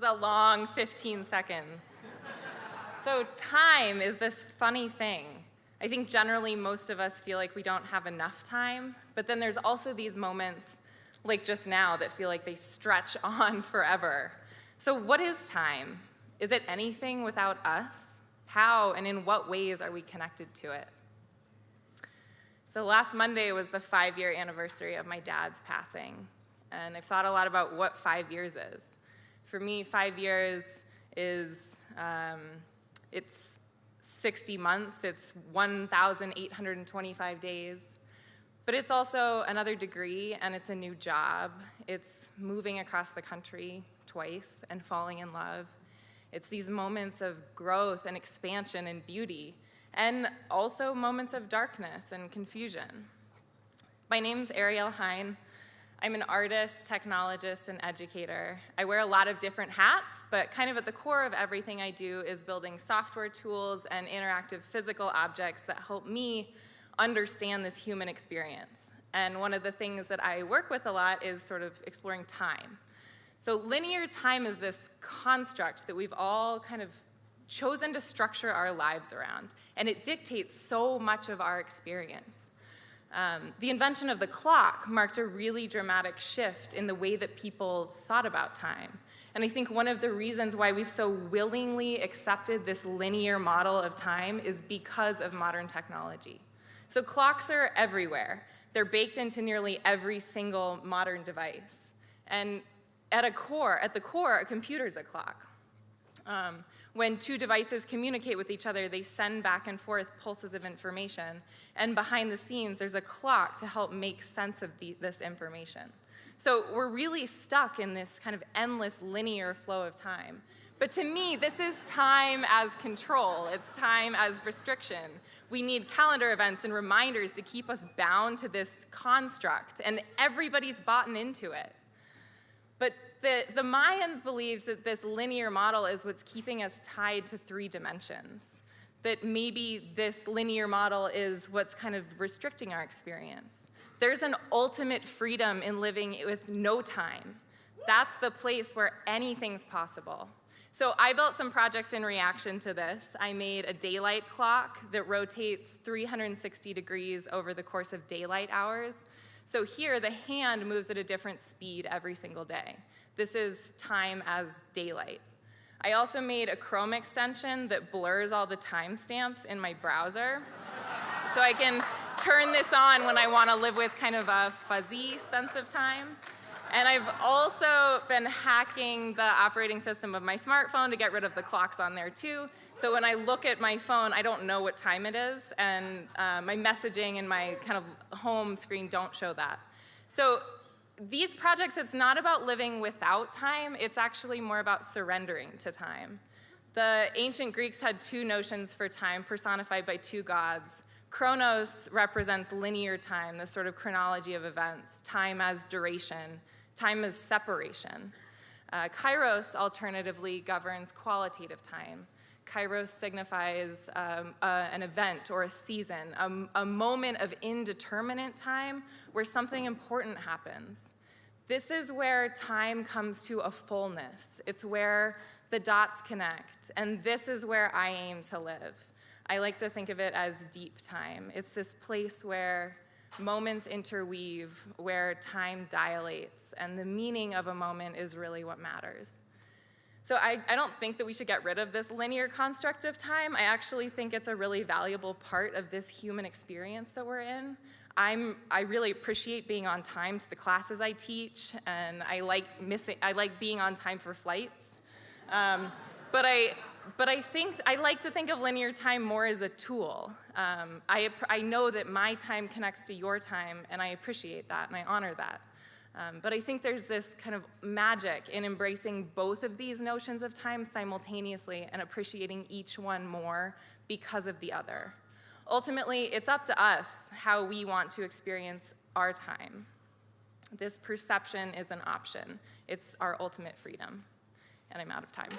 was a long 15 seconds. So time is this funny thing. I think generally most of us feel like we don't have enough time, but then there's also these moments, like just now, that feel like they stretch on forever. So what is time? Is it anything without us? How and in what ways are we connected to it? So last Monday was the 5-year anniversary of my dad's passing, and I've thought a lot about what 5 years is. For me, 5 years is, it's 60 months, it's 1,825 days, but it's also another degree, and it's a new job. It's moving across the country twice and falling in love. It's these moments of growth and expansion and beauty, and also moments of darkness and confusion. My name's Arielle Hein. I'm an artist, technologist, and educator. I wear a lot of different hats, but kind of at the core of everything I do is building software tools and interactive physical objects that help me understand this human experience. And one of the things that I work with a lot is sort of exploring time. So linear time is this construct that we've all kind of chosen to structure our lives around, and it dictates so much of our experience. The invention of the clock marked a really dramatic shift in the way that people thought about time. And I think one of the reasons why we've so willingly accepted this linear model of time is because of modern technology. So clocks are everywhere. They're baked into nearly every single modern device. And at the core, a computer's a clock. When two devices communicate with each other, they send back and forth pulses of information. And behind the scenes, there's a clock to help make sense of this information. So we're really stuck in this kind of endless linear flow of time. But to me, this is time as control. It's time as restriction. We need calendar events and reminders to keep us bound to this construct, and everybody's bought into it. But the Mayans believed that this linear model is what's keeping us tied to 3 dimensions, that maybe this linear model is what's kind of restricting our experience. There's an ultimate freedom in living with no time. That's the place where anything's possible. So I built some projects in reaction to this. I made a daylight clock that rotates 360 degrees over the course of daylight hours. So here, the hand moves at a different speed every single day. This is time as daylight. I also made a Chrome extension that blurs all the timestamps in my browser. So I can turn this on when I want to live with kind of a fuzzy sense of time. And I've also been hacking the operating system of my smartphone to get rid of the clocks on there too. So when I look at my phone, I don't know what time it is, and my messaging and my kind of home screen don't show that. So these projects, it's not about living without time, it's actually more about surrendering to time. The ancient Greeks had 2 notions for time personified by 2 gods. Chronos represents linear time, this sort of chronology of events, time as duration, time as separation. Kairos, alternatively, governs qualitative time. Kairos signifies an event or a season, a moment of indeterminate time where something important happens. This is where time comes to a fullness. It's where the dots connect, and this is where I aim to live. I like to think of it as deep time. It's this place where moments interweave, where time dilates, and the meaning of a moment is really what matters. So I don't think that we should get rid of this linear construct of time. I actually think it's a really valuable part of this human experience that we're in. I really appreciate being on time to the classes I teach, and I like being on time for flights. But I think I like to think of linear time more as a tool. I know that my time connects to your time, and I appreciate that, and I honor that. But I think there's this kind of magic in embracing both of these notions of time simultaneously and appreciating each one more because of the other. Ultimately, it's up to us how we want to experience our time. This perception is an option. It's our ultimate freedom. And I'm out of time.